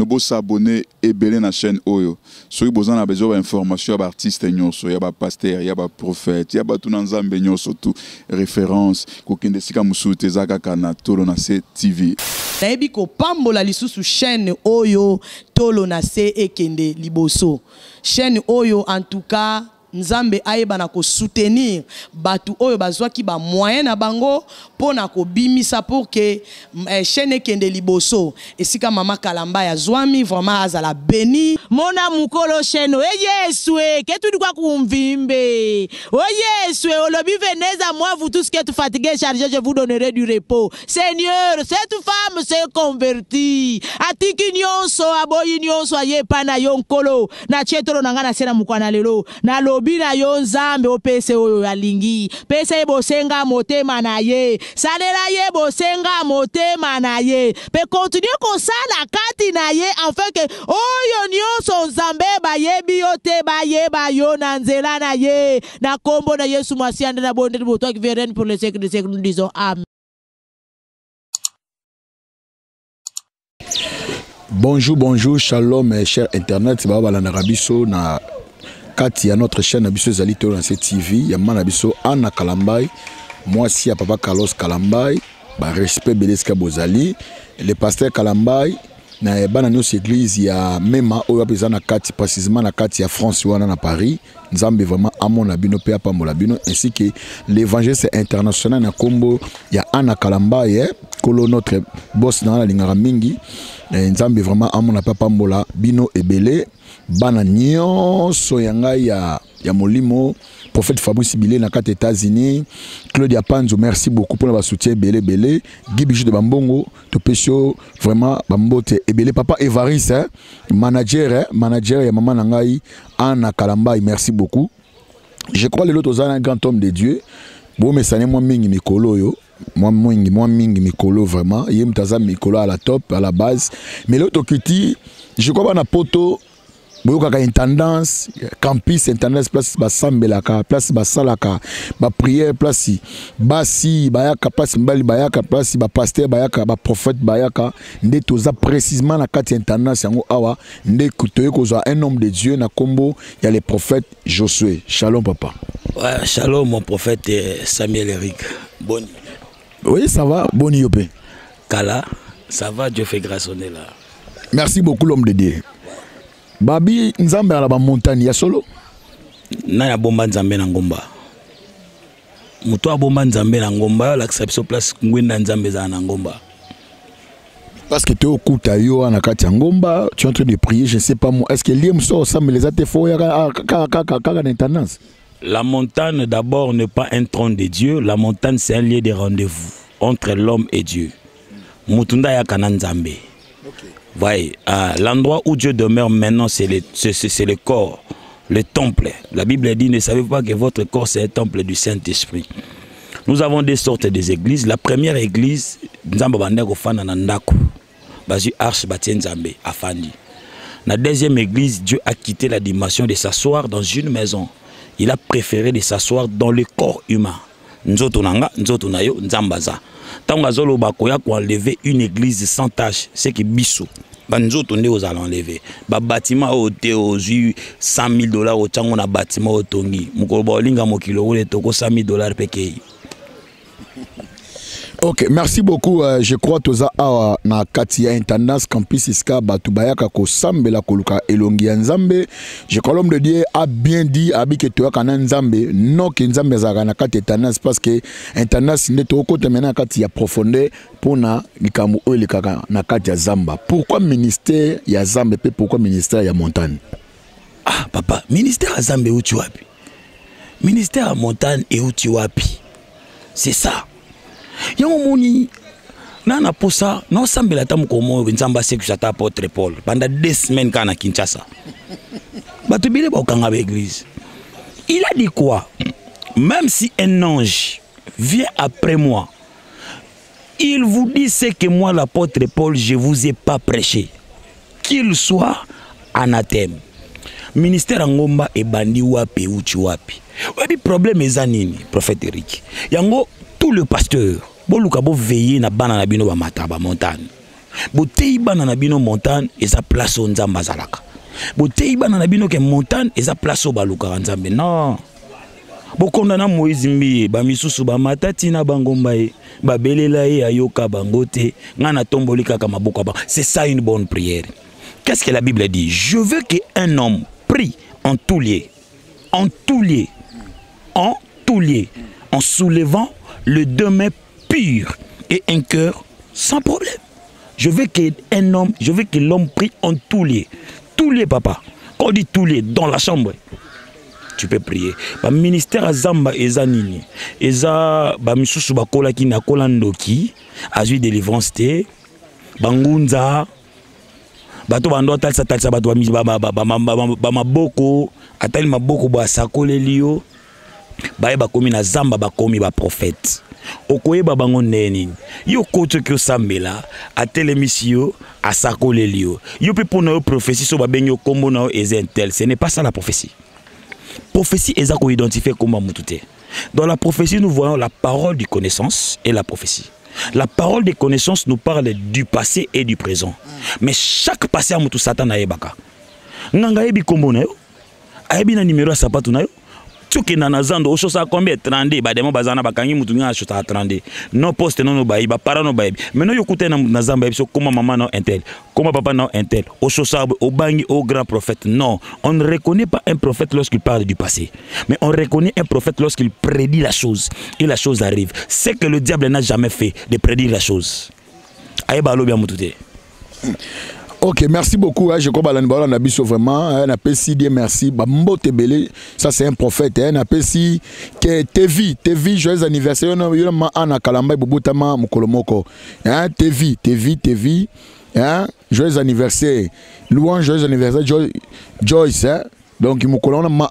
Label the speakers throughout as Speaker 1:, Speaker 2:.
Speaker 1: beau s'abonner et belé na chaîne Oyo. Soki besoin na besoin d'informations à artiste nyonso, ya ba pasteur, ya ba prophète, ya ba tout nzambe nyonso tout référence ko kende sika musute zaka kana tolo na C TV.
Speaker 2: Nayebi ko pambola lisusu chaîne Oyo tolo na C ekende liboso. Chaîne Oyo en tout cas Nzambe aeba na ko soutenir batu oyo bazwa ki ba moyen na bango pona ko bimisa pour que chaîne kende liboso esika mama Kalamba ya zwami vraiment azala béni
Speaker 3: mona mukolo chaîne yeswe que tu dois kumvimbe yeswe olobi venez à moi vous tous qui êtes fatigués chargés je vous donnerai du repos. Seigneur, cette femme s'est convertie atiki nyonso aboyi nyonso aye pana yonkolo na chetoro nangana sena mukwana lelo na bina yo nzambe opese oyo yalingi pese bosenga motema na ye salela ye bosenga motema na ye pe continue kosala kati na ye afin que oyo nyonso nzambe bayebi yo te bayeba yo na nzela na ye na kombo na Yesu Masiande na bonde de toi qui vienne pour le siècle des siècles nous disons amen.
Speaker 4: Bonjour, shalom mes chers internet, baba la narabiso na Kati à notre chaîne Abisso Zalito dans cette TV, Yaman Abisso Anna Kalambay, moi si à papa Carlos Kalambay, bah respect Beleska Bozali, le pasteur Kalambay, na bana nos église ya mema oyo apesa na Kati précisément na Kati à France ou à Paris, Nzambe vraiment à mon abino pe pa molabino ainsi que l'évangile international na Kombo ya Anna Kalambay, kolo notre boss dans la lingara mingi, Nzambe vraiment à mon papa mola bino ebele. Bana nyonso yanga ya molimo prophète Fabrice Bilé na kati États-Unis Claudia Panzo merci beaucoup pour la soutien belé Guy Bijou de Bambongo to pesio vraiment bambote ebele papa Evaris manager ya maman nangai Anna Kalambay merci beaucoup. Je crois les autres un grand homme de Dieu bon mais ça n'est moi mingi mikolo yo moi mingi mikolo vraiment yem taza mikolo à la top à la base mais l'autre kiti je crois na poto boyoka une tendance campus internet place basambelaka place basalaka ba prière place basi bayaka place mbali bayaka place ba pasteur bayaka ba prophète bayaka nde toza précisément na kati internet yango awa nde kutoye kozwa un homme de Dieu na kombo ya le prophète Josué. Shalom papa.
Speaker 5: Ouais, shalom mon prophète Samuel Eric. Boni.
Speaker 4: Oui, ça va, boni yopé.
Speaker 5: Kala, ça va, Dieu fait grâce on est là.
Speaker 4: Merci beaucoup l'homme de Dieu. Babi nzambe ala ba montagne ya solo
Speaker 5: na ya bomba nzambe na ngomba muto abomba nzambe na ngomba la exception place ngwenda nzambe za na ngomba
Speaker 4: parce que tu okuta yo na kati ya ngomba tu es en train de prier je sais pas moi est-ce que lié muso ensemble les até fo ya ka intendance.
Speaker 5: La montagne d'abord n'est pas un trône de Dieu, la montagne c'est un lieu de rendez-vous entre l'homme et Dieu. Mutunda ya kana nzambe. Voyez, l'endroit où Dieu demeure maintenant, c'est le corps, le temple. La Bible dit, ne savez pas que votre corps, c'est un temple du Saint-Esprit. Nous avons des sortes d'églises. La première église, la deuxième église, Dieu a quitté la dimension de s'asseoir dans une maison. Il a préféré de s'asseoir dans le corps humain. Tant que bakoya ko enlever une église sans tâche, c'est que biso banzoto nde aux enlever. Ba bâtiment au te aux $100 000 au chango na bâtiment au tongi. Mukolo bolinga mokilo ole toko $100 000 peke.
Speaker 4: Ok, merci beaucoup. Je crois que na Katia Intendance Campus Iska Batubayaka ko sambela koluka elongi nzambe. Je crois l'homme de Dieu a bien dit abi que tu as kana nzambe non que nzambe za na Katia Intendance parce que Intendance ne to ko te mena Katia profondeur pour na likamu o likaka na Katia Zamba. Pourquoi ministère ya Zamba pe pourquoi ministère ya montagne?
Speaker 5: Ah papa, ministère ya Zamba où tu wapi? Ministère ya montagne et où tu wapi? C'est ça. Yango moni nana posa non sambela tamu komo nzamba seku ata apôtre Paul pendant 2 semaines kana Kinshasa. Batubile ba okanga ba église. Il a dit quoi? Même si un ange vient après moi, il vous dit ce que moi l'apôtre Paul je vous ai pas prêché. Qu'il soit anathème. Ministère ngomba e bandi wapi uchi wapi. Wapi problème ezanini prophète Eric. Yango tout le pasteur boluka bo veiller na bana na bino ba mata ba montagne. Botei bana na bino montagne eza place o nzamba zalaka. Botei bana na bino ke montagne eza place o baluka nzambe. Non. Bokondana Moïse mbi ba misusu ba matati na bangomba e ba belela e ayoka bangote ngana tomboli kaka maboko ba. C'est ça une bonne prière. Qu'est-ce que la Bible dit? Je veux qu'un homme prie en tout lieu. En tout lieu. En tout lieu. En soulevant le deux mains pures et un cœur sans problème. Je veux qu'un homme, je veux que l'homme prie en tout lieu. Tout lieu, papa. Quand on dit tout lieu, dans la chambre, tu peux prier. Le ministère à Zamba et Zanini. Et ça, Misusu Bakola qui n'a Kolandoki, Azui délivrance té, Bangunza, Bato Bando Talsa Talsa Bato Bamaboko, Atal Maboko Basakole Lio, Bae Bakomi na Zamba Bakomi ba prophète. Okoye babango neni yo koto ki osambela atele misio asakole lio yo pe pona yo prophétie so babengi kombo na ezentel. Ce n'est pas ça la prophétie. Prophétie est à identifier comment mutute. Dans la prophétie nous voyons la parole du connaissance et la prophétie. La parole des connaissances nous parle du passé et du présent. Mais chaque passé a mutu Satan ayebaka. Nganga yebi kombo na yo ayebi na numéro sapatu na yo. Tu qui n'as pas de combien 30 ba demo bazana bakangi mutunga à 30 non poste non baï ba para no baï mais non yokoute na zamba so comment maman non intel comment papa non intel au chosa au bangi au grand prophète. Non, on ne reconnaît pas un prophète lorsqu'il parle du passé, mais on reconnaît un prophète lorsqu'il prédit la chose et la chose arrive. C'est que le diable n'a jamais fait de prédire la chose. Aïe ba lo bien mutute.
Speaker 4: Ok, merci beaucoup. Je crois que on a biso vraiment. On a si Dieu merci. Mbote Belé, ça c'est un prophète. On a si que TV, joyeux anniversaire. On a Anna Kalamba Bobutama Mukolomoko. TV. Joyeux anniversaire. Louange, joyeux anniversaire. Joyce. Donc il me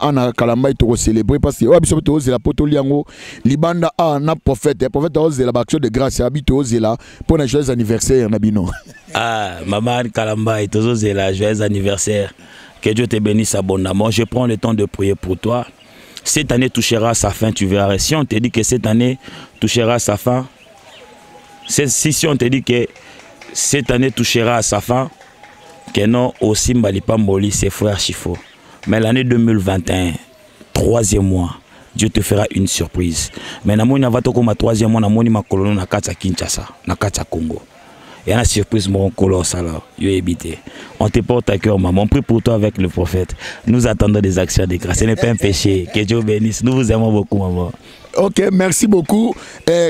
Speaker 4: ana kalamba to célébrer parce que biso to la potoliango libanda na prophète ose la action de grâce habito ose là pour un joyeux anniversaire nabino.
Speaker 5: Ah maman kalamba et to la joyeux anniversaire. Que Dieu te bénisse abondamment. Je prends le temps de prier pour toi. Cette année touchera sa fin, tu verras. Si on te dit que cette année touchera sa fin, si on te dit que cette année touchera à sa fin, que non aussi Mbalipamboli ses frères Chifo. Mais l'année 2021, troisième mois, Dieu te fera une surprise. Mais namoni avato comme troisième mois, namoni ma colonie na kata Kinshasa, na kata Congo. Et la surprise mon colosse alors, yo évité. On te porte à cœur, maman. On prie pour toi avec le prophète. Nous attendons des actions de grâce. Ce n'est pas un péché. Que Dieu bénisse. Nous vous aimons beaucoup, maman.
Speaker 4: Ok, merci beaucoup.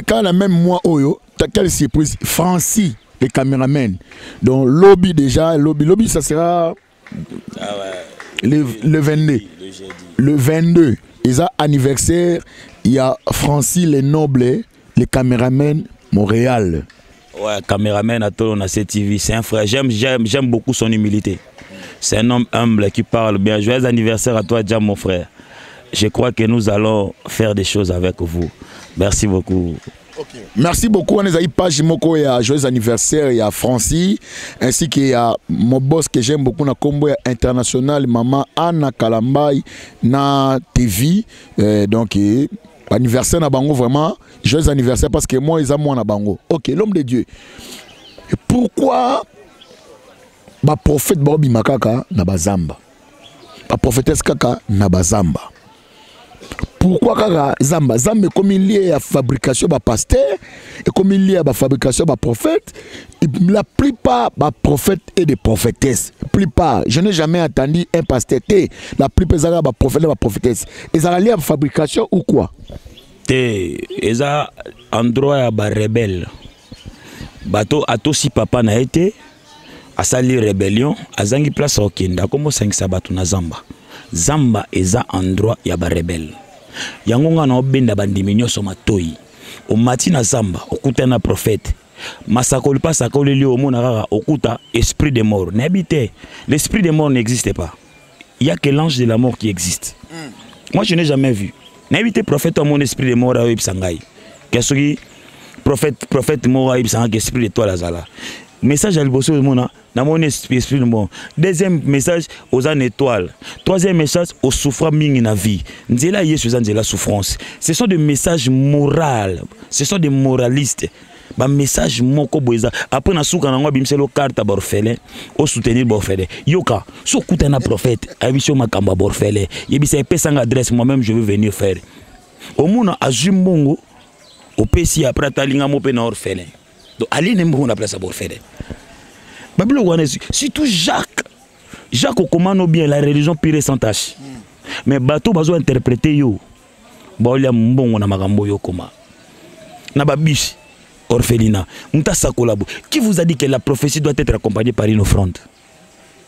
Speaker 4: Quand la même mois, Oyo, t'as quelle surprise? Francis, les caméramans. Donc lobby déjà, lobby ça sera. Ah ouais. Le 22. Le 22. Ils ont anniversaire. Il y a Francis les Nobles, les caméramans Montréal.
Speaker 5: Ouais, caméraman à tout, on a CTV. C'est un frère. J'aime beaucoup son humilité. C'est un homme humble qui parle bien. Joyeux anniversaire à toi, Jam, mon frère. Je crois que nous allons faire des choses avec vous. Merci beaucoup.
Speaker 4: Okay. Merci beaucoup. On est à page Moko et à joyeux anniversaire et à Francis ainsi qu'à mon boss que j'aime beaucoup na combo international maman Anna Kalambay na TV donc anniversaire na bango vraiment joyeux anniversaire parce que moi ils ont moi na bango. OK, l'homme de Dieu. Et pourquoi ba prophète Bobi Makaka na bazamba? Ba prophétesse Kaka na bazamba. Pourquoi kaka Zamba est comme lié à la fabrication de pasteur et comme lié à la fabrication de prophète. La plupart des prophètes et des prophétesses. La plupart, je n'ai jamais entendu un pasteur. La plupart des prophètes et des prophétesses. Ils sont liés à la fabrication ou quoi?
Speaker 5: Ils sont endroit à la rebelle. Bato ato si papa na été à sali rébellion à zangi place au Kenda comme 5 sabatu na Zamba. Zamba eza endroit ya ba rebelle. Yangonga na obenda bandimi nyoso matoi. O matina Zamba okuta na prophète. Masakoli pas sakoli li omona rara okuta esprit de mort. N'habite. L'esprit de mort n'existe pas. Il y a que l'ange de la mort qui existe. Moi je n'ai jamais vu. N'habite prophète mon esprit de mort a ibsangai. Qu'est-ce qui prophète mort a ibsangai esprit de toi lazala. Message à l'bosso de mon dans mon esprit de mort. Deuxième message aux an étoiles. Troisième message aux souffrants ming na vie. Nzela yesu nzela souffrance. Ce sont des messages moraux. Ce sont des moralistes. ba message moko boza après na suka na ngwa bimselo carte borfele au soutenir borfele yoka so kuta na prophète abiso makamba borfele yebisa pesa nga adresse moi-même je veux venir faire au mona azumbongo au pesi après talinga mo pe na orfele donc ali nembo na place borfele babilo wana surtout Jacques commande bien la religion pure sans tache mais bateau bazo interpréter yo baolia mbongo na makambo yo koma na babishi orphelinat mutasakolabo qui vous a dit que la prophétie doit être accompagnée par une offrande?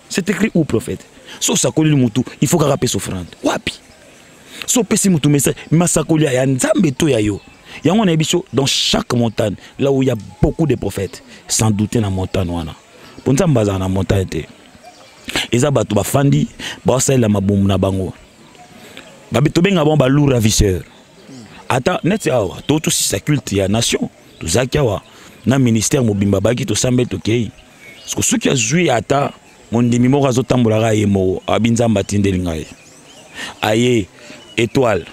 Speaker 5: C'est écrit où prophète? So sakoli mutu il faut qu'appelle offrande wapi so pesi mutu message masakoli ya nzambe to ya yo yango na biso dans chaque montagne là où il y a beaucoup de prophètes sans douter na montagne wana pour nzamba za na montagne te eza bato bafandi baosala mabumu na bango babito benga bon ba lourd ravisseur ata net awa to si sa culte ya nation to zakawa na ministère mobimba baki to sambe to kei parce que ceux qui a joué ata mon demi mo razo tambola ga yemo abinzamba tindelinga aye étoile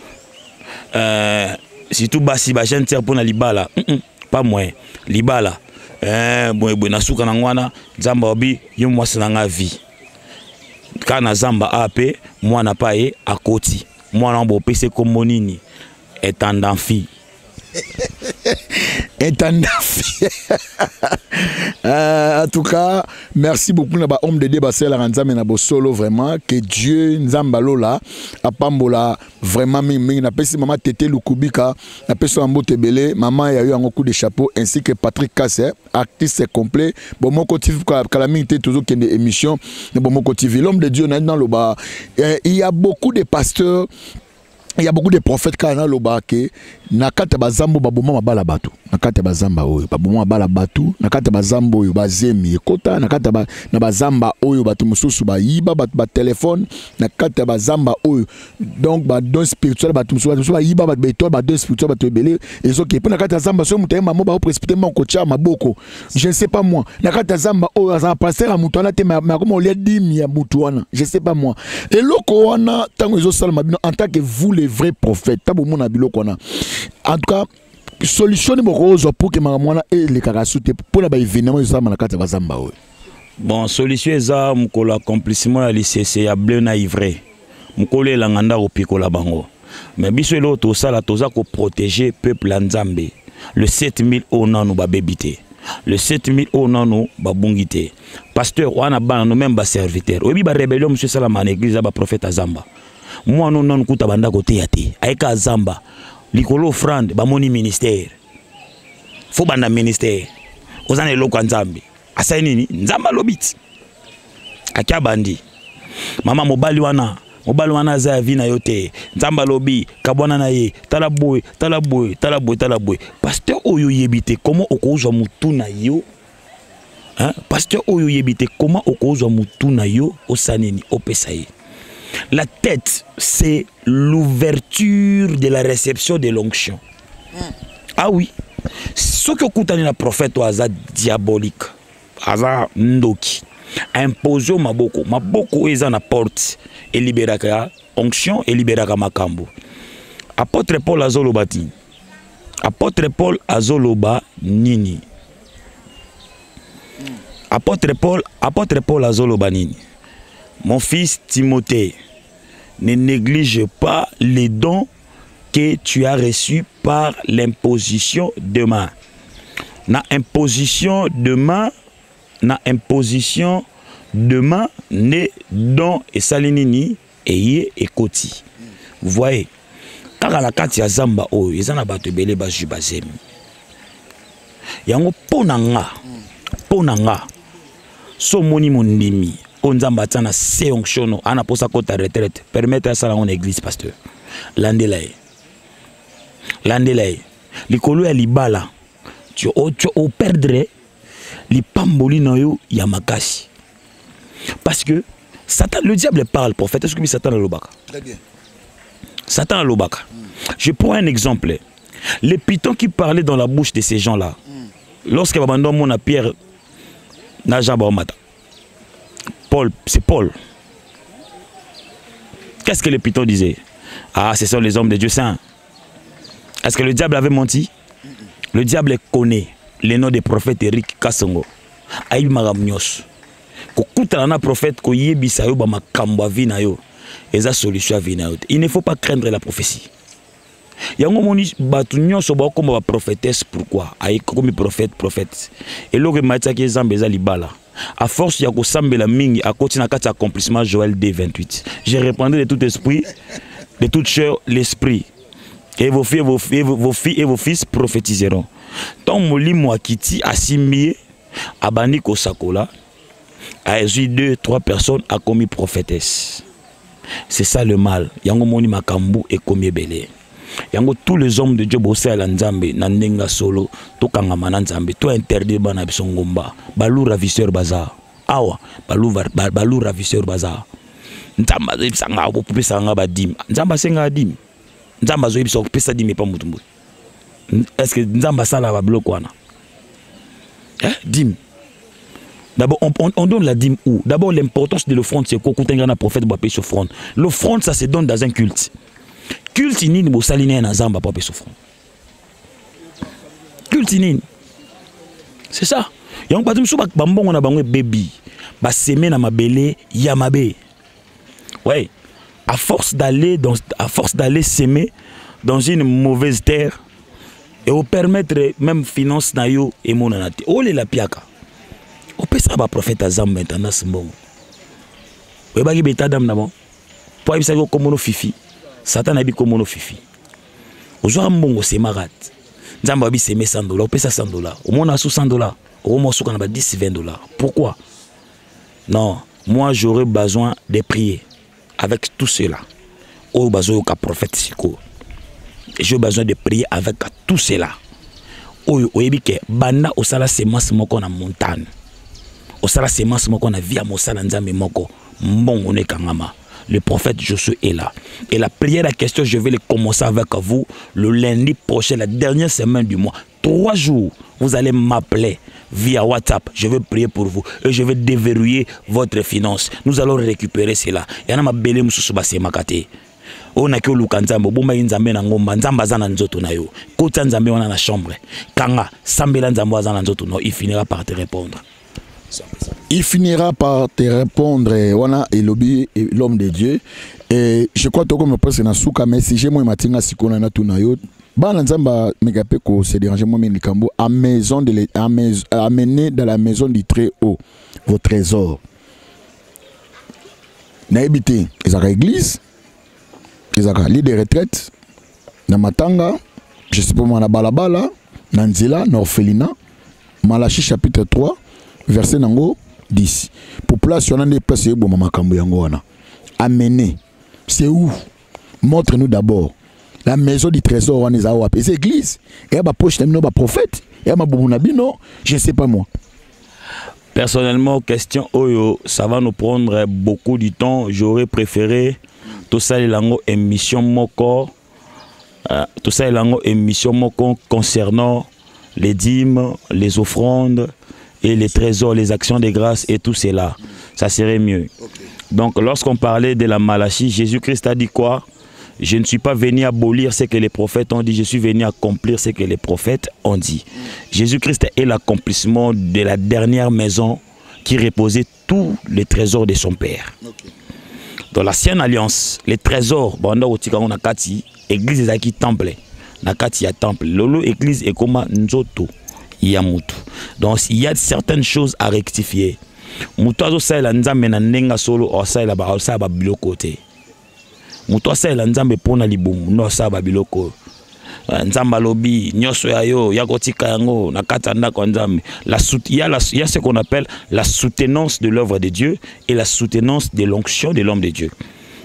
Speaker 5: si tout basi ba jeune terre pona libala pas moins libala bon na suka na ngwana nzamba obi yo mwasi na nga vie kana zamba ape mwana paye akoti mwana mbo pese komonini étendant fille
Speaker 4: en tout cas, merci beaucoup na ba homme de débat c'est la ranzame na bo solo vraiment que Dieu nzamba lola apambola vraiment mingi na pesi maman Tété Lukubika na pesi Mbote Belé maman ya eu un coup de chapeau ainsi que Patrick Kassé artiste complet bon moko TV calamité toujours qui des émissions de bon moko TV l'homme de Dieu dans le bas il y a beaucoup de pasteurs. Il y a beaucoup de prophètes qui ont lobake nakata bazambo baboma mabala batu nakata bazamba oyo baboma mabala batu nakata bazambo oyo bazemi ekota nakata na bazamba oyo batu mususu ba yiba batu ba téléphone nakata bazamba oyo donc ba don spirituel batu mususu ba yiba batu beto ba don spirituel batu belé ezoki pe nakata zamba so mutema mo ba précipitamment ko cha maboko je ne sais pas moi nakata zamba oyo za passer a mutwana te ma comme on lui dit ya mutwana je sais pas moi et loko wana tango ezo sala mabino en tant que vous les vrais prophètes tabo mona biloko wana. En tout cas, solution pour que maman et les carassoutes pour la événement bazamba.
Speaker 5: Bon, solution eza mukolo accomplissement ya lycée ya bleu na ivré. Mukolo elanganda ko pikola bango. Mais biso elo to sala toza ko protéger peuple nzambe. Le 7000 onano ba bébité. Le 7000 onano ba bungité. Pasteur wana ba no même ba serviteur. Obi ba rébellion monsieur Salama na église ba prophète azamba. Moi non non kuta banda ko teyate. Aika azamba. Likolo offrande ba moni ministère fo banda ministère ozana eloko nzambe asa nini nzamba lobiti akia bandi mama mobali wana za vi na yote nzamba lobi kabwana na ye talaboy pasteur oyo yebite comment okozwa mutu na yo hein pasteur oyo yebite comment okozwa mutu na yo osanini opesa ye. La tête, c'est l'ouverture de la réception de l'onction. Ah oui. Ce que koutani la prophète oaza diabolique. Aza ndoki. Imposio maboko eza na porte et libéraka onction et libéraka makambo. Apôtre Paul azoloba tini. Apôtre Paul azoloba nini. Apôtre Paul azoloba nini. Mon fils Timothée, ne néglige pas les dons que tu as reçus par l'imposition de main. Na imposition de main, ne don et salinini et ekoti. Vous voyez, car à la carte ya zamba o, ils en abattu belé basu bazem. Yango ponanga, so moni mondimi. Onzamba tana se onkshono ana posa kota retraite permettre ça en église pasteur landelaye likolo ya libala tu o perdre li pamboli na yo ya makasi parce que Satan le diable parle prophète est-ce que Satan le lobaka très bien Satan le lobaka je prends un exemple les pitons qui parlaient dans la bouche de ces gens-là lorsque abandon mon à Pierre na jaba mata Paul, c'est Paul. Qu'est-ce que les pitons disaient? Ah, ce sont les hommes de Dieu saints. Est-ce que le diable avait menti? Le diable connaît. le nom de prophète Eric Kasongo ayi magamnyos ko kutana na prophète ko yebisa yo ba makambo avina yo eza solution avina yo. Il ne faut pas craindre la prophétie. Yango moni batu nyonso ba komba ba prophétesse. Pourquoi ayi comme prophète et lo que mataki zambe eza libala à force ya ko sambela mingi a continuer kati accomplissement Joël D28. Je répandrai de tout esprit de toute chair l'esprit et vos filles et vos fils prophétiseront. Tant molimo akiti asimie abani ko sakola a eu 2-3 personnes a commis prophétesse. C'est ça le mal. Yango moni makambu et commis belé. Yango tous les hommes de Dieu bossé à la Nzambe nandenga solo to kangama na Nzambe to interdire bana bisongomba balu ravisseur bazar awa balu ravisseur bazar Nzamba zebisanga ko pesa nga badim Nzamba senga dim Nzamba zo yebisa ko pesa dim pa mutumbu. Est-ce que Nzamba sala ba bloc wana dim. D'abord, on donne la dîme où? D'abord, l'importance de l'offrande, c'est qu'on coûte un prophète pour payer l'offrande. L'offrande, ça se donne dans un culte. Culte, ni ne saline na Nzamba pour payer l'offrande. Culte, ni. C'est ça. Il y a un peu de choses qui on a un bébé. Bah, semer na mabele, yamabe. Ouais. À force d'aller semer dans une mauvaise terre, et au permettre même finance na yo et mon anate. Oh, les la piaka. On peut savoir prophète Azam maintenant ce moment. Vous voyez beta dame d'abord. Pour y savoir comment on fifi. Satan a dit comment on fifi. Aujourd'hui mon c'est marat. Nzamba bi c'est $100. On peut ça $100. Au moins on a $100. Au moins on a $10-20. Pourquoi? Non, moi j'aurais besoin de prier avec tout cela. Au besoin qu'un prophète siko. J'ai besoin de prier avec tout cela. Au yebike banda osala semence moko na montagne. Osala semence moko na via mosala nzambe moko mbongo ne kangama. Le prophète Josué est là. Et la prière à question, je vais les commencer avec vous le lundi prochain, la dernière semaine du mois. 3 jours, vous allez m'appeler via WhatsApp. Je vais prier pour vous et je vais déverrouiller votre finance. Nous allons récupérer cela. Et on a ma belle moussouba c'est makate. On a que le kanzambo, bomba inzambe na ngomba, nzamba zana nzoto na yo. Kota nzambe wana na chambre. Kanga, sambela nzambo zana nzoto no, il finira par te répondre.
Speaker 4: Il finira par te répondre, wana elobi l'homme de Dieu. Et je crois que comme me passe na souka, mais si j'ai moi matinga sikona na tunayo, bana nzamba megape ko se déranger moi mais likambo à maison de amener dans la maison du très haut vos trésors. Na habité, ezaka église, ezaka lit de retraite, na matanga, je sais pas moi na balabala, na nzela, na orphelinat, Malachie chapitre 3. Verset nango 10. Population n'a pas se bon makambo yango wana. Amener. C'est où? Montre-nous d'abord. La maison du trésor wana za wapi? C'est église. Et ba poche tamino ba prophète. Et ba bobunabino, je sais pas moi.
Speaker 5: Personnellement, question oyo, ça va nous prendre beaucoup de temps. J'aurais préféré tout ça lango émission moko. Tout ça lango émission moko concernant les dîmes, les offrandes et les trésors, les actions de grâce et tout cela. Ça serait mieux. Okay. Donc, lorsqu'on parlait de la Malachie, Jésus-Christ a dit quoi? Je ne suis pas venu abolir ce que les prophètes ont dit, je suis venu accomplir ce que les prophètes ont dit. Jésus-Christ est l'accomplissement de la dernière maison qui reposait tous les trésors de son Père. Okay. Dans l'ancienne alliance, les trésors, église ezaki temple, nakati ya temple, lolo église est comme nzoto. Donc il y a certaines choses à rectifier. Muto ça la nzambe na nenga solo o ça la ba ça ba biloko te. Muto ça la nzambe pona libumu no ça ba biloko. Nzamba lobi nyoso ya yo ya kotika yango na katanda ko nzambe. Il y a ce qu'on appelle la soutenance de l'œuvre de Dieu et la soutenance de l'onction de l'homme de Dieu.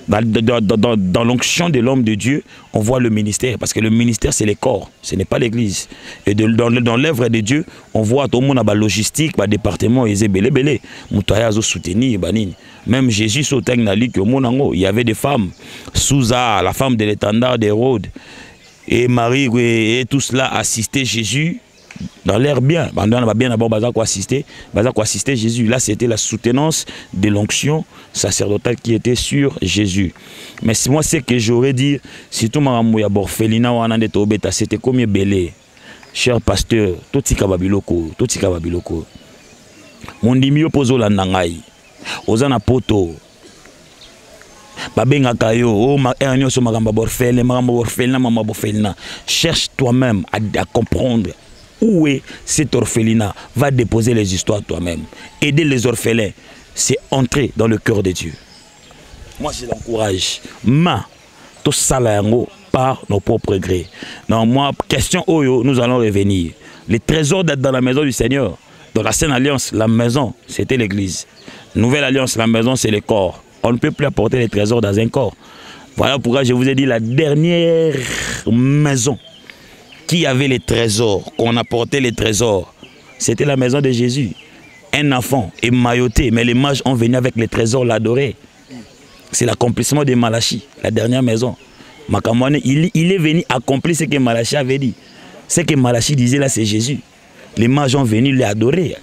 Speaker 5: Dans l'onction de l'homme de Dieu, on voit le ministère, parce que le ministère c'est les corps, ce n'est pas l'église. Et dans l'œuvre de Dieu, on voit tout le monde la logistique, le département, il soutenir. Même Jésus, il y avait des femmes, Souza, la femme de l'étendard d'Hérode, et Marie, et tout cela assistaient Jésus dans l'air bien. On va bien d'abord assister Jésus. Là, c'était la soutenance de l'onction sacerdotale qui était sur Jésus. Mais moi, ce que j'aurais dit, si tout le monde a orphelinat, c'était comme belé. cher pasteur, totika babiloko, totika babiloko. Mondimi opozo la nangai. Ozana poto. Babenga kayo, oh ma ernio so magamba borfele, mama borfelina. Cherche toi-même à comprendre où est cet orphelinat. Va déposer les histoires toi-même. Aider les orphelins, c'est entrer dans le cœur de Dieu. Moi je l'encourage. Tout ça par nos propres grés. Non, moi, question Oyo, nous allons revenir. Les trésors d'être dans la maison du Seigneur. Dans la Sainte Alliance, la maison, c'était l'église. Nouvelle Alliance, la maison, c'est le corps. On ne peut plus apporter les trésors dans un corps. Voilà pourquoi je vous ai dit la dernière maison qui avait les trésors, qu'on apportait les trésors, c'était la maison de Jésus. Un enfant émailloté, mais les mages ont venu avec les trésors l'adorer. C'est l'accomplissement de Malachi, la dernière maison. Makamwane, il est venu accomplir ce que Malachi avait dit. Ce que Malachi disait là, c'est Jésus. Les mages ont venu l'adorer.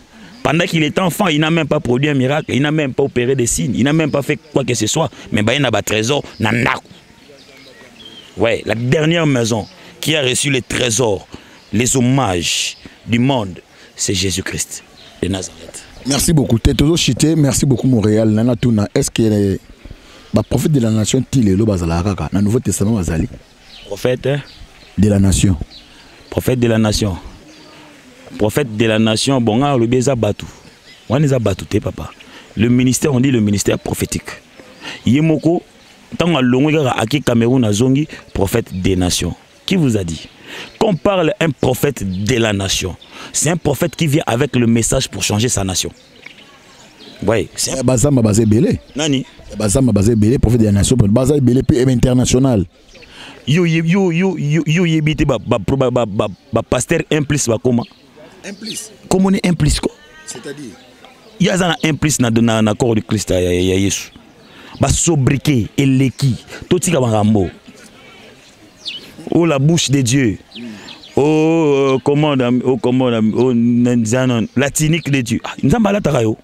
Speaker 5: Pendant qu'il était enfant, il n'a même pas produit un miracle, il n'a même pas opéré des signes, il n'a même pas fait quoi que ce soit. Mais il y a un trésor. Ouais, la dernière maison qui a reçu les trésors, les hommages du monde, c'est Jésus-Christ de Nazareth.
Speaker 4: Merci beaucoup. Merci beaucoup Montréal. Est-ce que le prophète de la nation il est dans le Nouveau Testament?
Speaker 5: Prophète
Speaker 4: de la nation.
Speaker 5: Prophète de la nation. Prophète de la nation, bon, on est battu, papa. Le ministère, on dit le ministère prophétique. Yemoko, tant que l'on a acquis Cameroun à Zongi, prophète des nations. Qui vous a dit? Qu'on parle un prophète de la nation, c'est un prophète qui vient avec le message pour changer sa nation. Oui, c'est un
Speaker 4: Bazama basé belé.
Speaker 5: Nani?
Speaker 4: Bazama basé belé, prophète de la nation, Bazama belé puis international.
Speaker 5: Yo yebite ba pasteur implice ba comment?
Speaker 4: Implice.
Speaker 5: Comment on est implice quoi?
Speaker 4: C'est-à-dire
Speaker 5: il y a un implice na corps du Christ ya Yesu. Ba sobriquet et l'équi. Tout tika bangambo. Oh la bouche de Dieu. Oh commande oh latinique de Dieu. Nzambala takayo.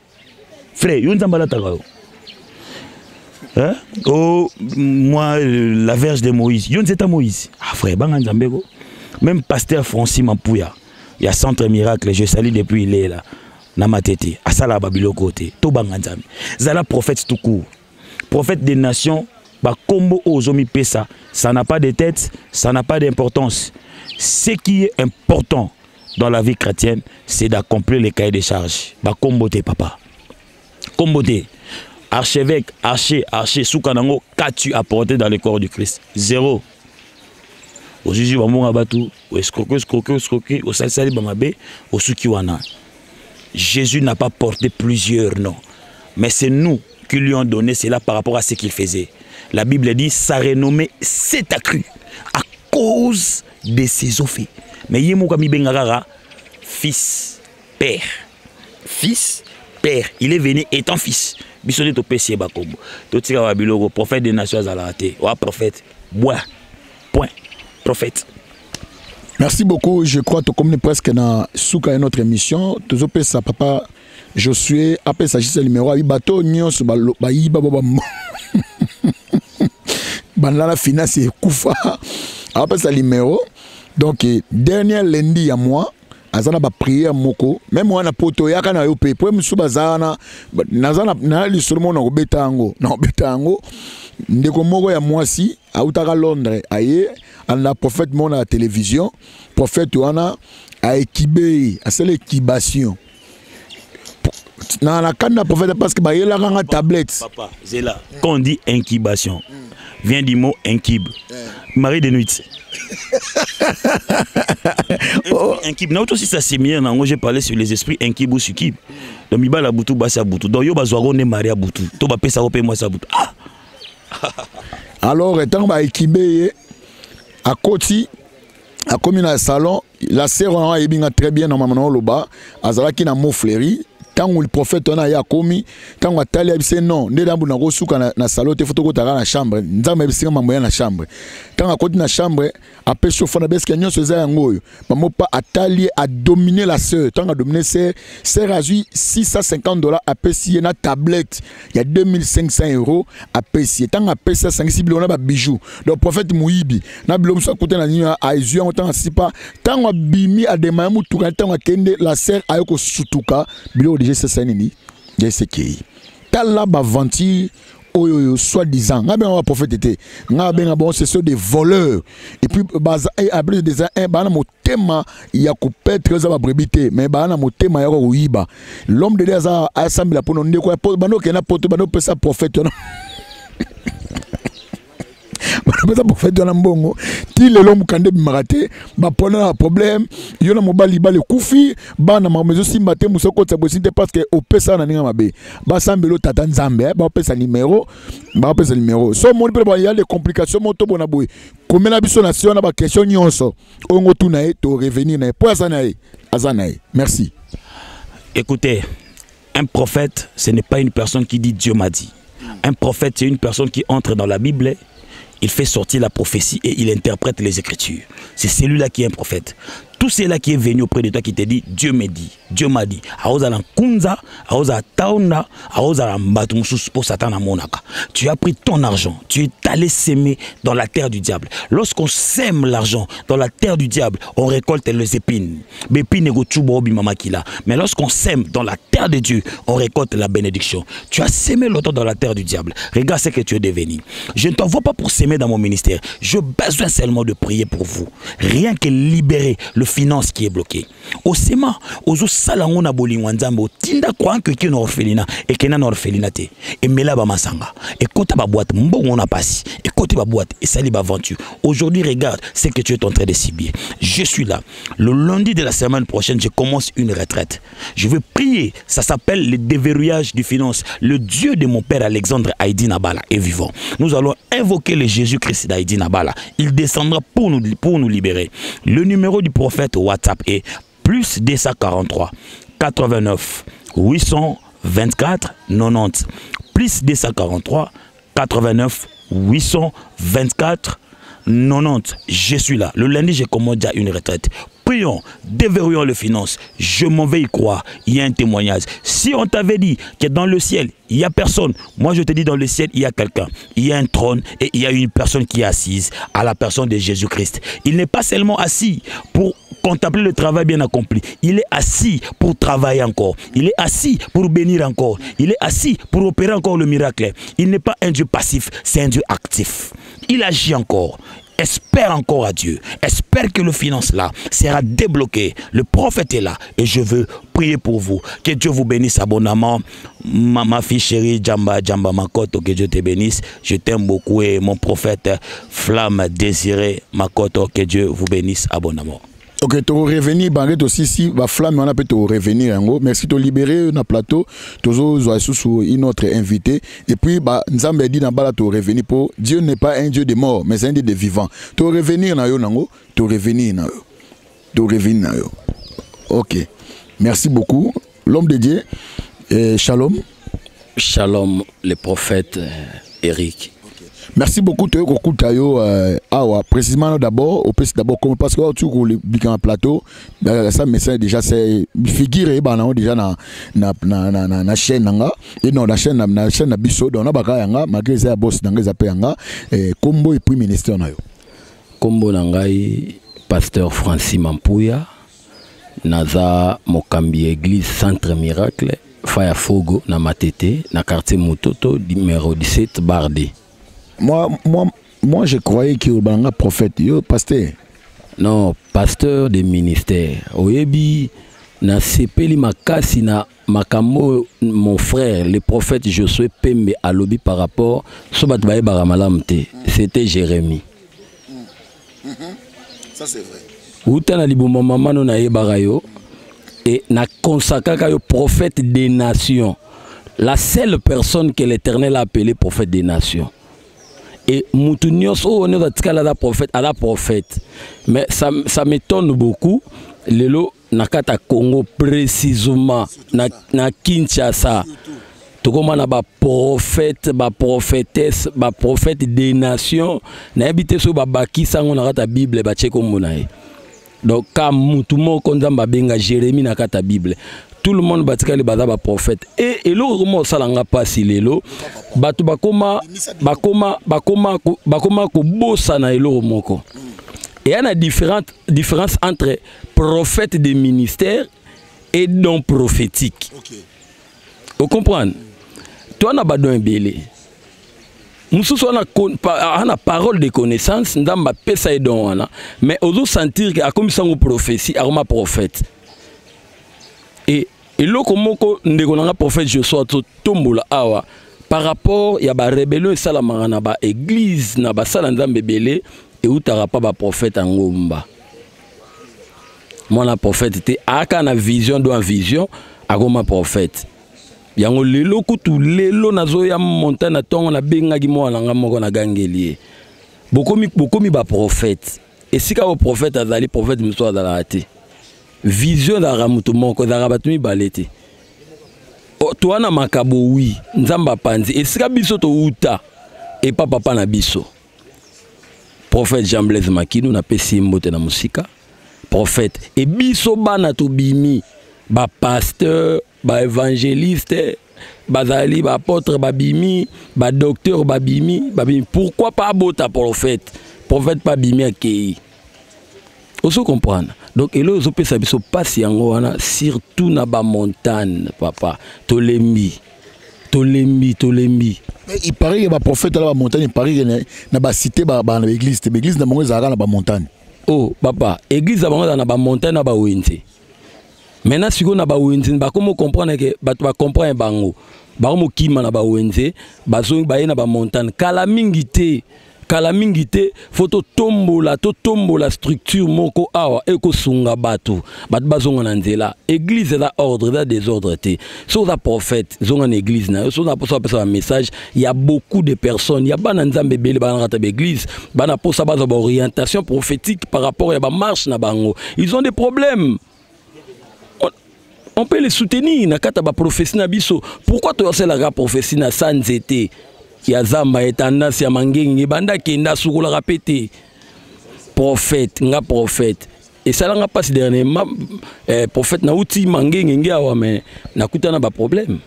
Speaker 5: Frère, yo nzambala takayo. Hein? Oh, moi, la verge de Moïse. Yo nzeta Moïse. Ah frère, banga nzambego. Même pasteur Francis Mampouya. Il y a centre miracle, je salue depuis il est là. Namatete, Asala Babilo côté, Tobanga Nzambe. Zala prophète tout court. Prophète des nations, ba combo ozomi pesa, ça n'a pas de tête, ça n'a pas d'importance. Ce qui est important dans la vie chrétienne, c'est d'accomplir les cahiers de charges. Ba combo te papa. Combo te. Archevêque, archer, soukanango, qu'as-tu apporté dans le corps du Christ? Zéro. Au juge Bamon Abatou, au escroquer, au salsali Bamabé, au Sukiwana. Jésus n'a pas porté plusieurs noms, mais c'est nous qui lui avons donné cela par rapport à ce qu'il faisait. La Bible dit sa renommée s'est accrue à cause de ses eaux faits. Mais Yemokami Bengara, fils, père. Fils, père. Il est venu étant fils. Bisonné to pesier bakombo. To tika wa biloko prophète des nations azalate. Wa prophète. Bois. Point. Prophète.
Speaker 4: Merci beaucoup. Je crois que comme presque dans Souka notre émission, toujours ça papa Josué après ça juste le numéro 8 bateau nyos ba yiba baba. Banana finance kufa. Après ça numéro. Donc dernier lundi à moi azana ba prière moko même moi na poto yaka na yo pe pour musuba zana nazana na li seulement na betango ndeko moko ya mwasi autaka Londres aye la prophète mon à la télévision prophète wana a équibé à celle équibation na la canne prophète parce que ba yela nga tablette
Speaker 5: papa c'est là quand on dit incubation vient du mot incube mari de nuit. Incube na aussi ça séminaire na j'ai parlé sur les esprits incube ou sukib donc mi ba la butu ba sa butu donc yo bazwaro ne maria butu to ba pesa pe moi sa butu ah.
Speaker 4: Alors étant ba équibé à Koti, à commun salon, la sœur a ebinga très bien dans maman loba, azala ki na mot fleuri, Tant le prophète on a ya komi, tant atali abise non, ne dambu na kosuka na salote photo ko tara na chambre, nzamba bisinga mambo na chambre. Tant a côté na chambre, après chauffe na beske nyon seza yangoyo. Maman pas atali a dominer la sœur, tant a dominer c'est razu $650 après si na tablette, il y a 2500 € après si tant a pesa 5-6 billions na ba bijoux. Donc prophète Mouibi, na bilom so côté na nyo a ezu en tant si pas, tant a bimi a demamu tuka tant a kende la sœur ayoko sutuka, bilo déjà c'est ça nini, j'ai ce qui. Tala ba venti oyo soi-disant nga ben prophète était nga ben bon c'est ceux des voleurs et puis baza après des bana motema ya couper za ba brebité mais bana motema ya ko yiba l'homme de Dieu a assemblé pour nous ko bano ke na poto bano pesa prophète bana prophète na mbongo ti le l'homme kande bimaraté ba pona problème yo na mobali bale kufi bana mamezo simba te musoko tsa bosinte parce que au pesa na ninga mabe ba sambelo tata nzambe ba pesa numéro so mon peut il y a des complications moto bona boy comme na biso nation na ba question nyonso ongo tuna e to revenir na po azanae merci.
Speaker 5: Écoutez, un prophète ce n'est pas une personne qui dit Dieu m'a dit. Un prophète c'est une personne qui entre dans la Bible. Il fait sortir la prophétie et il interprète les Écritures. C'est celui-là qui est un prophète. Tout celui-là qui est venu auprès de toi qui te dit Dieu me dit, Dieu m'a dit. Tu as pris ton argent, tu es allé s'aimer dans la terre du diable. Lorsqu'on sème l'argent dans la terre du diable, on récolte les épines. Mais lorsqu'on sème dans la terre de Dieu, on récolte la bénédiction. Tu as sémé longtemps dans la terre du diable. Regarde ce que tu es devenu. Je ne t'envoie pas pour s'aimer dans mon ministère. J'ai besoin seulement de prier pour vous. Rien que libérer le finance qui est bloqué. Au sema, aux salango na bolingwanzambe, au tinda croyant que qui est orphelinat et qui est orphelinat et mela ba masanga et kota ba boîte mbongo na passi et côté ba boîte et sali ba aventure. Aujourd'hui, regarde ce que tu es en train de subir. Je suis là. Le lundi de la semaine prochaine, je commence une retraite. Je veux prier. Ça s'appelle le déverrouillage du finance. Le Dieu de mon père Alexandre Haïdi Nabala est vivant. Nous allons invoquer le Jésus-Christ d'Haïdi Nabala. Il descendra pour nous libérer. Le numéro du prophète WhatsApp est plus 243 89 824 90 plus 243 89 824 90. Je suis là. Le lundi, j'ai commandé une retraite. Prions, déverrouillons les finances. Je m'en vais y croire. Il y a un témoignage. Si on t'avait dit que dans le ciel, il n'y a personne, moi je te dis dans le ciel, il y a quelqu'un. Il y a un trône et il y a une personne qui est assise à la personne de Jésus-Christ. Il n'est pas seulement assis pour contempler le travail bien accompli. Il est assis pour travailler encore. Il est assis pour bénir encore. Il est assis pour opérer encore le miracle. Il n'est pas un Dieu passif, c'est un Dieu actif. Il agit encore. Espère encore à Dieu. Espère que le finance là sera débloqué. Le prophète est là et je veux prier pour vous. Que Dieu vous bénisse abondamment. Ma fille chérie Djamba Makoto, que Dieu te bénisse. Je t'aime beaucoup et mon prophète Flamme Désiré Makoto, que Dieu vous bénisse abondamment.
Speaker 4: Ok, tu revenir, Barret aussi, si la flamme, on a peut revenir. Merci de libérer un plateau. Tu as sous une autre invité. Et puis, Nzambe dit dans bala, tu revenir pour Dieu n'est pas un Dieu de mort, mais un Dieu de vivant. Tu revenir na yo nango, tu revenir na yo. Tu revenir na yo. Ok. Merci beaucoup. L'homme de Dieu, shalom.
Speaker 6: Shalom, le prophète Eric.
Speaker 4: Merci beaucoup de Tayo. Précisément d'abord, parce que tu as un plateau, ça message déjà c'est figuré déjà na chaîne et non la chaîne na biso dans na bakayanga malgré ça boss dans les apéanga et combo et puis ministère na yo.
Speaker 6: Combo nangai pasteur Francis Mampuya naza mokambi église Centre Miracle Faya Fogo na Matete na quartier Mutoto numéro 17 Bardé. Moi, je croyais que le prophète, pasteur. Non, pasteur de ministère. Oyebi, na sepeli makasi na makamo mon frère, le prophète Josué Pembe a lobby par rapport sobat baye baramalamte. C'était Jérémie.
Speaker 4: Ça c'est vrai.
Speaker 6: Outana libuma mamano na yebarayo et na consacraka yo prophète des nations. La seule personne que l'Éternel a appelé prophète des nations. Et Moutunios, on est à la prophète. Mais ça m'étonne beaucoup. lelo nakata Congo précisément na Kinshasa tokomana ba prophète ba prophétesse ba prophète des nations na habité so ba bakisa ngo nakata Bible ba cheko monae donc comme mutu moko nzamba benga Jérémie nakata Bible tout le monde batika le baza ba prophète et eloko mo salanga pasi lelo batu bakoma ko bossa na eloko moko. Et il y a une différence entre prophète des ministères et don prophétique. Okay. Vous comprenez? Toi, on a besoin de belé. Nous avons une parole de connaissance, nous avons pesa et don, mais on doit sentir que comme ça une prophétie, on a prophète. Et là, comme on a prophète, je suis tombola awa. Par rapport, il y a une rébellion et ça la marana ba église na ba salanda belé. Et où t'auras pas prophète en Ngomba. Moi, la prophète était à la vision de la vision, à comme prophète. Yango lelo kutu lelo nazo ya montagne ton na benga gi mo alanga moko na gangelier. Bokomi ba prophète. Et si ka prophète azali prophète muso azala ate. Vision da ramuto moko da rabatumi balete. O to na makabo oui, nzamba panzi. Et si ka biso to uta et pas papa na biso. Prophète Jean-Blaise Makino na pesi mbote na musika. Prophète et biso bana to bimi ba pasteur, ba évangéliste, bazali ba apôtre ba bimi, ba docteur ba bimi, pourquoi pas bota prophète? Prophète pas bimi akei. Oso comprendre. Donc elo zo pesa biso pasi yango wana surtout na ba montagne papa, Tolembi.
Speaker 4: Mais il paraît que les prophètes dans la montagne, il paraît que la cité dans l'église, l'église dans la montagne.
Speaker 6: Oh, papa, l'église dans la montagne, dans la montagne. Maintenant, si on a la montagne, comment comprendre que tu vas comprendre bango? Bango kima na ba montagne, bazongi baye na ba montagne. Kalamingite, photo tombola structure moko awa eko sunga batu. Batu bazonga na nzela. Église da ordre da désordre te. So da prophète, zonga na église na. So da posa pesa un message, il y a beaucoup de personnes, il y a bana nzambe bele bana rata église, bana posa baza orientation prophétique par rapport à ba marche na bango. Ils ont des problèmes. On peut les soutenir na kata ba prophétie na biso. Pourquoi tu as la prophétie na sans été? Ya zamba etandasi ya mangengi banda kenda sukula rapete prophète nga prophète et ça nga passe dernièrement prophète na uti mangengi ngi awa mais nakutana ba problème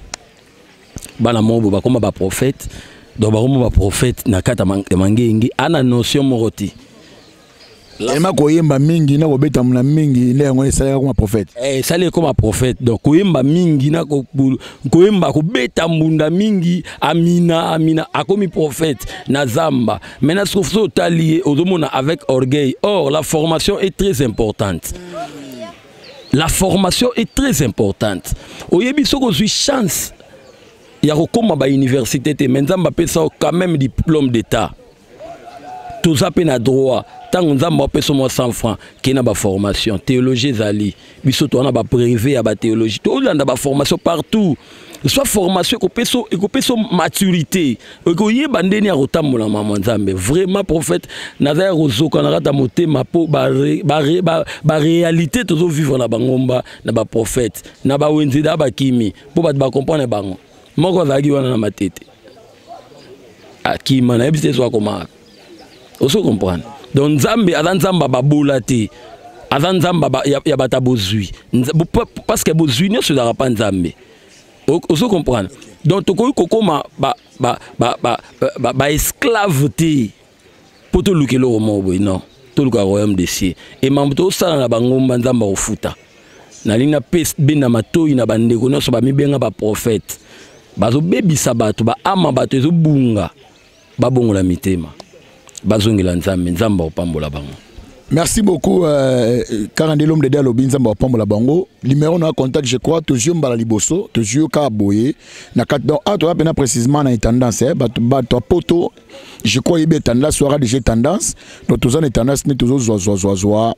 Speaker 6: bana mobo ba koma ba prophète donc ba koma ba prophète na kata mangengi ana notion moroti
Speaker 4: Ema koyemba mingi na kobeta muna mingi ndengo esala comme prophète.
Speaker 6: Sale comme prophète. Donc koyemba mingi na koyemba kobeta munda mingi amina akomi prophète na zamba. Maintenant ce qu'il faut allier au monde avec orgueil. Or la formation est très importante. La formation est très importante. Oyebi soko suis chance. Il y a comme ba université te maintenant ba ça quand même diplôme d'état. Tout ça na droit. Tant que nous avons 100 francs, qui n'a pas formation, théologie zali, biso to na ba privé à ba théologie, to na ba formation partout. Soit formation ko peso maturité. Ko yeba ndeni a rotambola mama nzambe. Vraiment prophète naza rozoka na rata motema po ba réalité tozo vivre na bangomba na ba prophète, na ba wenzida ba kimi, po ba comprendre bango. Moko zaki wana na matete. Akima na ebise so akoma. Oso comprendre. Donc Nzambe azanzamba babolate azanzamba ya batabozui parce que bozui ne se dara pas Nzambe. Oso comprendre. Donc toko kokoma ba esclave te poto lukelo romobo non to luka royaume des cieux et mamto sala na bangomba Nzamba ofuta na lina pes bina matoi na bandeko no so ba mibenga ba prophète bazo bebisa bato ba ama bato ezo bunga babongola mitema.
Speaker 4: Merci beaucoup, Karandé l'homme de Dialogue, Nzamba Pambola Bango. Numéro na contact, je crois, toujours Mbala Liboso, toujours Kaboye. Na donc, à toi, précisément, na tendance, toi, poto, je crois, il y a tendance, soira déjà tendance. Donc, tous les tendances, n'est toujours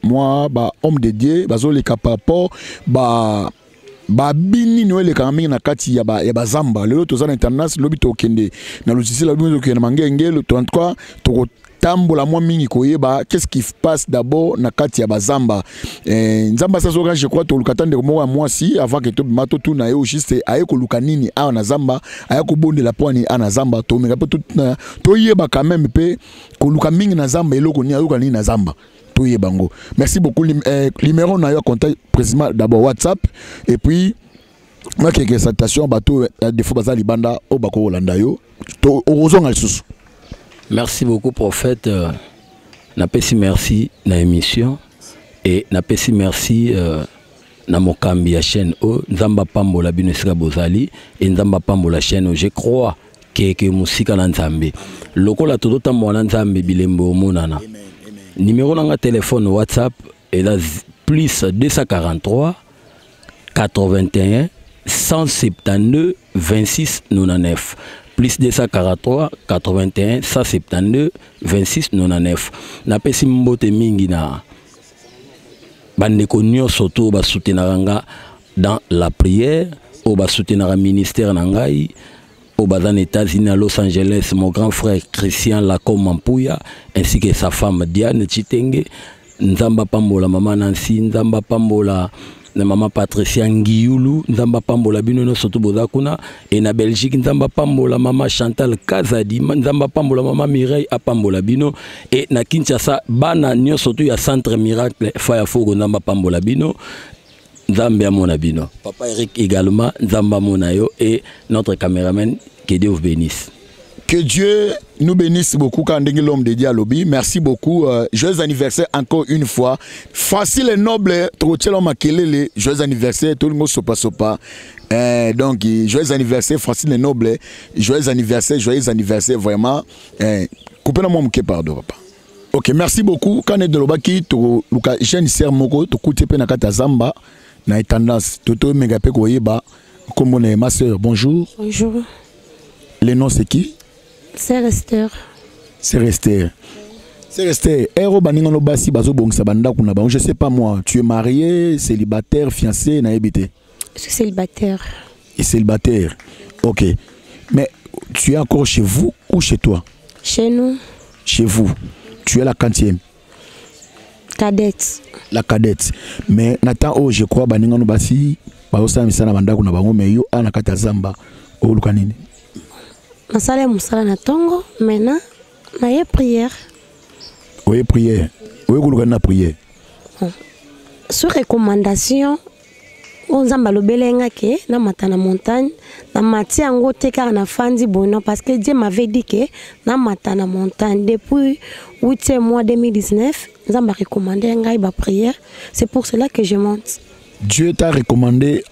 Speaker 4: moi, homme de Dieu, bazo les capapo, babini noele kami na kati ya ba zamba lelo tozana internet lobi to kende na logiciel lobi to kende mangenge le 33 to tambola mwa mingi koyeba qu'est-ce qui se passe d'abord na kati ya bazamba nzamba ça soka je crois to lukatande ko moi si avant que to mato tout na yo juste aye ko lukanini a na zamba aye ko bonde la poani a na zamba to meka tout na to yeba quand même pe ko luka mingi na zamba eloko ni ayoka ni na zamba to yebango. Merci beaucoup numéro na yo contact précisément d'abord WhatsApp et puis moi quelques salutations bateau des fois bazali banda o bako Holanda yo to ozonga lisusu.
Speaker 6: Merci beaucoup prophète. Napesi merci na émission et napesi merci na mokambi ya chaîne o nzamba pambola bino sika bozali et nzamba pambola chaîne. Je crois que musika na nzambe lokola todota mwana nzambe bilembo monana. Numéro nanga téléphone WhatsApp est là plus 243 81 172 26 99. Plus 243 81 172 26 99. Na pesi mbote mingi na bandeko nyonso to ba soutenanga dans la prière au ba soutenanga ministère nangai au bas aux États-Unis à Los Angeles mon grand frère Christian Lacombe Mampuya ainsi que sa femme Diane Chitenge nzamba pambola maman Nancy nzamba pambola na maman Patricia Ngiyulu nzamba pambola bino no soto bozakuna et na Belgique nzamba pambola maman Chantal Kazadi nzamba pambola maman Mireille apambola bino et na Kinshasa bana nyo soto ya Centre Miracle Fire Fogo nzamba pambola bino nzambe amona bino papa Eric également nzamba monayo et notre caméraman que Dieu vous bénisse.
Speaker 4: Que Dieu nous bénisse beaucoup quand l'homme de Dialobi. Merci beaucoup. Joyeux anniversaire encore une fois. Facile et noble. Joyeux anniversaire. Tout le monde sopa sopa. Donc, joyeux anniversaire. Facile et noble. Joyeux anniversaire vraiment. Coupez la moi pardon papa. Ok, merci beaucoup. Quand on est de l'obaki, tu jeune sœur moko, tu coûtes pe na kata zamba na tendance. Toto megape koyeba. Comme on est ma sœur. Bonjour.
Speaker 7: Bonjour.
Speaker 4: Le nom c'est qui?
Speaker 7: C'est Esther.
Speaker 4: C'est Esther. C'est Esther. Je sais pas moi. Tu es marié, célibataire, fiancé, naïbité?
Speaker 7: Je suis célibataire.
Speaker 4: Et célibataire. Ok. Mais tu es encore chez vous ou chez toi?
Speaker 7: Chez nous.
Speaker 4: Chez vous. Tu es la quantième?
Speaker 7: Cadette.
Speaker 4: La cadette. Mais Nathan, oh, je crois, Baningano Bassi, Baosa Misana Bandaku Nabango, mais yo, Anakata Zamba, oh, Lukanini.
Speaker 7: Nasala musala na tongo maintenant na ye prière.
Speaker 4: Oui prière. Oui kulukana prière.
Speaker 7: Sur recommandation on zamba lobelenga ke na matana montagne na mati yango teka na fandi bono parce que Dieu m'avait dit que na matana montagne depuis 8e mois 2019 zamba recommandé ngai ba prière. C'est pour cela que je monte.
Speaker 4: Dieu t'a recommandé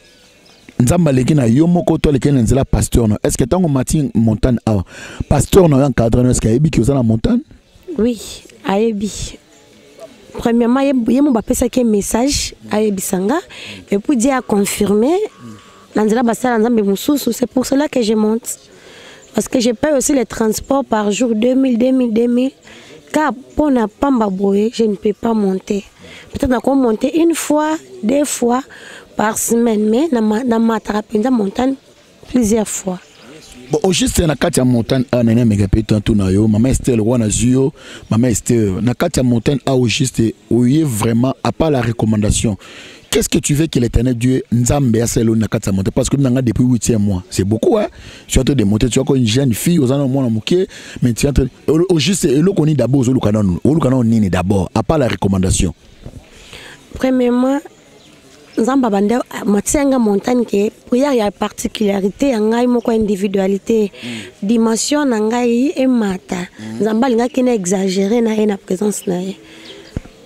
Speaker 4: nzamba leki na yo moko to leki na nzela pasteur no. Est-ce que tango mati montagne a pasteur no encadré est-ce que ayebi ki oza na montagne?
Speaker 7: Oui, ayebi. Premièrement yemo ba pesa ke message ayebi sanga et puis Dieu a confirmé na nzela basala nzambe mususu. C'est pour cela que je monte. Parce que je paye aussi les transports par jour 2000 car pour na pamba boye je ne peux pas monter. Peut-être qu'on monter une fois, 2 fois par semaine, mais na matarapenda montagne plusieurs fois.
Speaker 4: Bon, au juste na kati ya montagne a nene megapeta tout na yo, maman Esther le roi na zuyo, maman Esther na kati ya montagne a au juste oye vraiment à part la recommandation. Qu'est-ce que tu veux que l'Éternel Dieu nzambe aselo na kati ya montagne parce que nous nga depuis 8e mois. C'est beaucoup hein. Tu as de monter, tu as une jeune fille aux anos mona muké, mais tu as au juste le koni d'abord au lukana nini d'abord à part la recommandation.
Speaker 7: Premièrement nzamba bande matianga montagne ke prière ya particularité ngai moko individualité dimension na ngai e mata nzamba linga kina exagérer na na présence na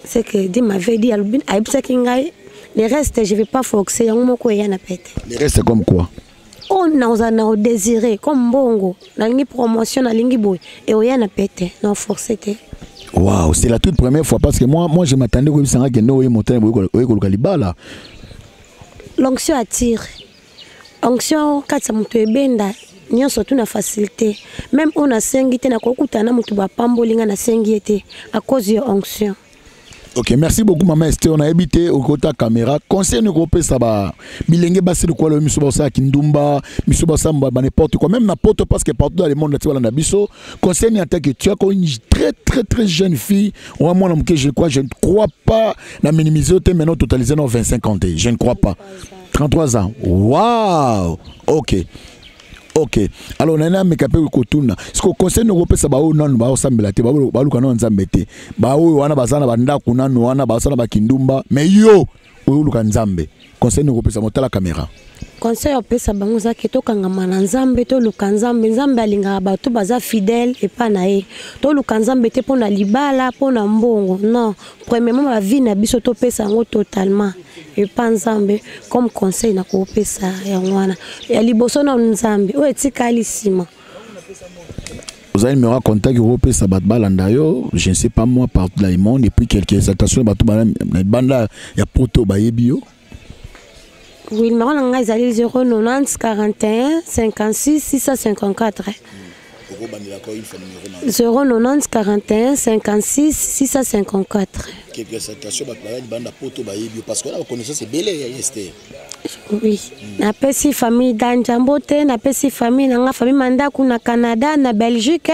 Speaker 7: c'est que Dieu m'avait dit albin aibsa kingai le reste je vais pas forcer yango moko ya na pete.
Speaker 4: Le reste comme quoi?
Speaker 7: On a désiré comme bongo na lingi promotion na lingi boy et oya na pete non forcer te.
Speaker 4: Waouh, c'est la toute première fois parce que moi je m'attendais que ça que no montagne boy kalibala.
Speaker 7: L'onction attire. Onction quand ça mutu ebenda nyonso tu na facilité. Même on a sengité na kokutana mutu ba pambolinga na sengité à cause de onction.
Speaker 4: Ok, merci beaucoup maman Esther. On a habité au côté caméra. Conseil nous groupe ça va. Bilenge basi de quoi le miso basa kindumba, miso basa n'importe quoi. Même n'importe parce que partout dans le monde là tu vois la biso. Conseil en tant que tu as une très jeune fille. Au moins je ne crois pas la minimiser maintenant totalisé dans 25 ans. Je ne crois pas. 33 ans. Waouh. Ok. Ok. Alors, on a un mécapé au Kotuna. Ce qu'on conseille nous repère, c'est que nous avons un sambelate, nous avons un zambete. Nous avons un bazana banda kuna, nous avons un bazana bakindumba. Mais yo, nous avons un zambe. Conseil nous repère, c'est la caméra.
Speaker 7: Conseil au pesa bango za keto kangama na nzambe to lukanzambe nzambe alinga bato baza fidèle et pas nae to lukanzambe te pona libala pona mbongo non premièrement ma vie na biso to pesa ngo totalement et pas nzambe comme conseil na ko pesa ya ngwana ya liboso na nzambe o etikali sima.
Speaker 4: Vous avez me contact européen ça bat balandayo je ne sais pas moi par là le monde et puis quelques exaltations bato banda ya poto bayebio.
Speaker 7: Oui, le numéro est 090 41 56 654. 090 41 56 654.
Speaker 4: Quelques citations parce que la connaissance c'est belle Esther.
Speaker 7: Oui, na pesi famille d'Anjambote, na pesi famille na famille Mandaku na Canada, na Belgique,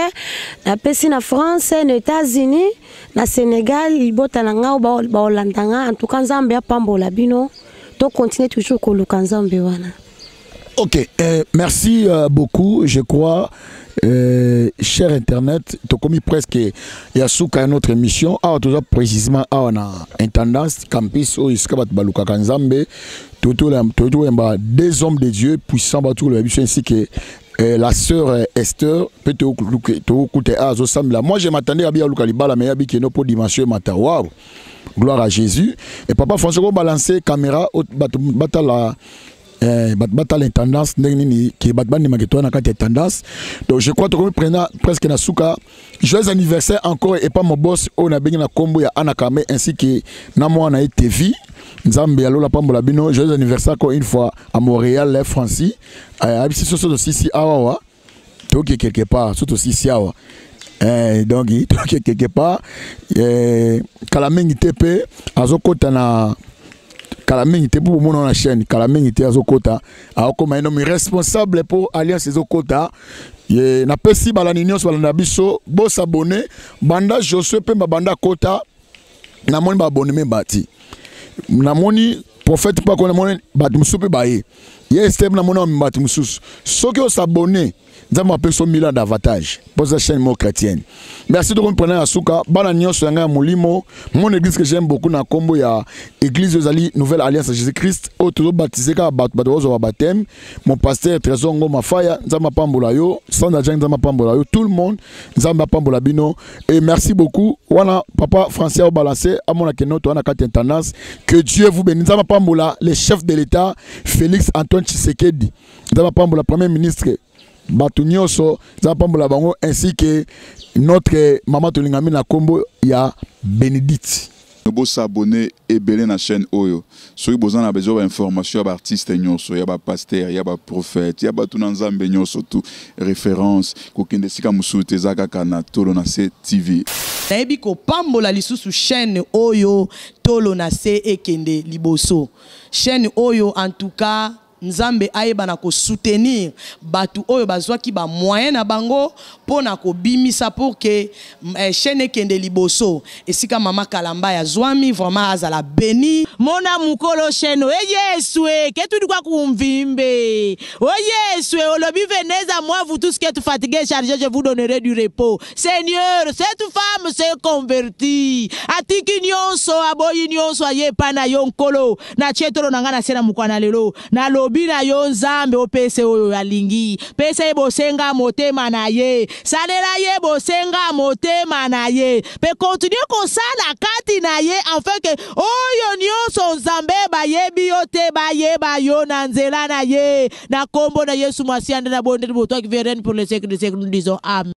Speaker 7: na pesi na France, na États-Unis, na Sénégal, libota na nga ba Hollanda en tout cas Nzambe ya pambola bino. Donc continuez toujours au Lukanzambe wana.
Speaker 4: Ok, merci beaucoup. Je crois, cher Internet, tu as commis presque Yasuka notre émission. Ah, toujours précisément, on a intendance campus au Iskabat Baluka Kanzambe. Tout deux hommes de Dieu puissants, ainsi que la sœur Esther. Moi, je m'attendais à bien Lukalibala, mais il y a une dimension matin. Waouh! Gloire à Jésus. Et papa François a balancé caméra batala l'intendance qui est tendance. Donc je crois que nous prenons presque na souka. Joyeux anniversaire encore et pas mon boss on a bien na combo ya Anakame ainsi que Namo na TV. Nzambe alola pambola bino. Joyeux anniversaire encore une fois à Montréal les Francis. Abisi soso aussi si awa. Donc quelque part surtout si awa. Donc quelque part Kalamengi TP azokota na Kalamengi TP pour mon la chaîne Kalamengi TP azokota comme un homme responsable pour Alliance Ezokota na pesi balani nyonso balanda biso bo s'abonner banda Josué pe banda kota na moni ba abonnement bati na moni prophète pas qu'on moni bat musupe baye Esther na moni bat mususu soki o s'abonner nous avons appelé 100 d'avantages pour cette chaîne chrétienne. Merci de comprendre à Souka. Bananion sur un moulimo. Mon église que j'aime beaucoup dans Combo, il y a Église Zali, Nouvelle Alliance à Jésus-Christ. Autour baptisé car baptême. Mon pasteur Trésor Ngoma Faya, Nzama Pambolayo, Sandra Jang Nzama Pambolayo, tout le monde, Nzama Pambolabino. Et merci beaucoup. Voilà, papa Français au balancé, à mon akeno, toi, on a quatre tendances. Que Dieu vous bénisse. Nzama Pambola, le chef de l'État, Félix Antoine Tshisekedi. Nzama Pambola, premier ministre. Batunyoso, Zapambola Bango, ainsi que notre maman Tolingami na Kombo, il y a Bénédicte.
Speaker 1: Vous s'abonner et belé na chaîne Oyo. Si vous avez besoin d'informations sur artistes nyonso, il y a pasteur, il y a prophète, il y a tout nzambe nyonso tout référence kokende sika musute zaka kana tolo na TV.
Speaker 2: Nayebi ko pambola lisusu chaîne Oyo tolo na ekende liboso. Chaîne Oyo en tout cas Nzambe ayeba ko soutenir batu oyo bazwaki ba moyen na bango pona ko bimisa pour que chaîne kende liboso esika mama Kalamba ya zwami vraiment azala béni
Speaker 3: mona mukolo chaîne Yeswe que tu dois kumvimbe Yeswe olobi venez à moi vous tous qui êtes fatigués chargés je vous donnerai du repos Seigneur cette femme s'est convertie atiki nyonso aboyi nyonso aye pana yonkolo na chetoro nangana sena mukwana lelo na bina yo Nzambe opese oyo alingi pese bosenga motema na ye salela ye bosenga motema na ye pe continue kosala kati na ye afin que oyo nyonso Nzambe bayebi yo te bayeba yo na nzela na ye na kombo na Yesu Masiya na bonde boto qui vient pour le siècle de siècle nous disons amen.